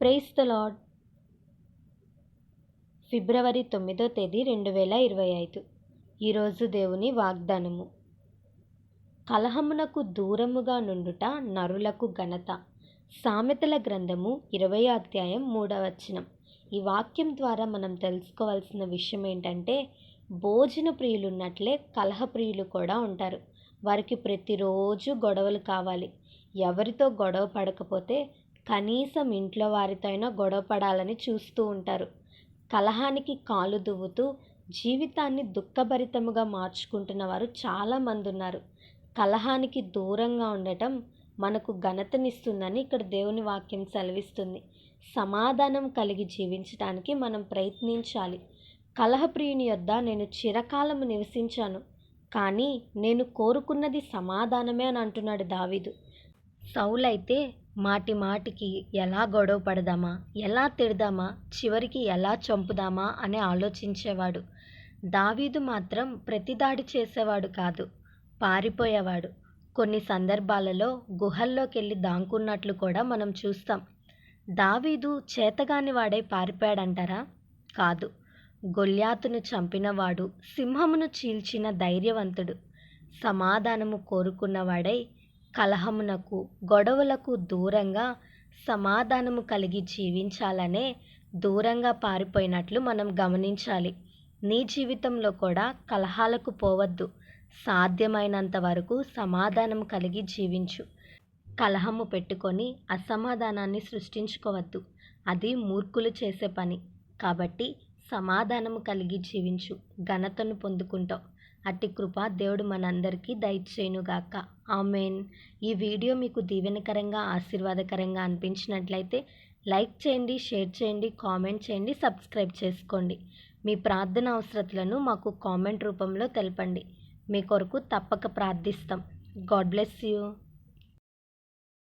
Praise the lord. ఫిబ్రవరి 9వ తేదీ 2025. ఈరోజు దేవుని వాగ్దానము. కలహమునకు దూరముగా నుండుట నరులకు ఘనత. సామెతల గ్రంథము 20వ అధ్యాయం 3వ వచనం. ఈ వాక్యం ద్వారా మనం తెలుసుకోవాల్సిన విషయం ఏంటంటే, భోజన ప్రియులున్నట్లే కలహ ప్రియులు కూడా ఉంటారు. వారికి ప్రతిరోజు గొడవలు కావాలి. ఎవరితో గొడవ పడకపోతే కనీసం ఇంట్లో వారితో అయినా గొడవ పడాలని చూస్తూ ఉంటారు. కలహానికి కాలు దువ్వుతూ జీవితాన్ని దుఃఖభరితముగా మార్చుకుంటున్న వారు చాలామంది ఉన్నారు. కలహానికి దూరంగా ఉండటం మనకు ఘనతనిస్తుందని ఇక్కడ దేవుని వాక్యం సెలవిస్తుంది. సమాధానం కలిగి జీవించడానికి మనం ప్రయత్నించాలి. కలహప్రియుని యొద్ద నేను చిరకాలము నివసించాను, కానీ నేను కోరుకున్నది సమాధానమే అని అంటున్నాడు దావీదు. సౌలైతే మాటి మాటికి ఎలా గొడవ పడదామా, ఎలా తిడదామా, చివరికి ఎలా చంపుదామా అని ఆలోచించేవాడు. దావీదు మాత్రం ప్రతిదాడి చేసేవాడు కాదు, పారిపోయేవాడు. కొన్ని సందర్భాలలో గుహల్లోకి వెళ్ళి దాంకున్నట్లు కూడా మనం చూస్తాం. దావీదు చేతగాని వాడై పారిపోయాడంటారా? కాదు. గొల్యాతును చంపినవాడు, సింహమును చీల్చిన ధైర్యవంతుడు. సమాధానము కోరుకున్నవాడై కలహమునకు గొడవలకు దూరంగా సమాధానము కలిగి జీవించాలనే దూరంగా పారిపోయినట్లు మనం గమనించాలి. నీ జీవితంలో కూడా కలహాలకు పోవద్దు. సాధ్యమైనంత వరకు సమాధానం కలిగి జీవించు. కలహము పెట్టుకొని అసమాధానాన్ని సృష్టించుకోవద్దు. అది మూర్ఖులు చేసే పని. కాబట్టి సమాధానము కలిగి జీవించు, ఘనతను పొందుకుంటావు. అట్టి కృప దేవుడు మనందరికీ దయచేయునుగాక. ఆమేన్. ఈ వీడియో మీకు దీవెనకరంగా ఆశీర్వాదకరంగా అనిపించినట్లయితే లైక్ చేయండి, షేర్ చేయండి, కామెంట్ చేయండి, సబ్స్క్రైబ్ చేసుకోండి. మీ ప్రార్థన అవసరతలను మాకు కామెంట్ రూపంలో తెలపండి. మీ కొరకు తప్పక ప్రార్థిస్తాం. God bless you.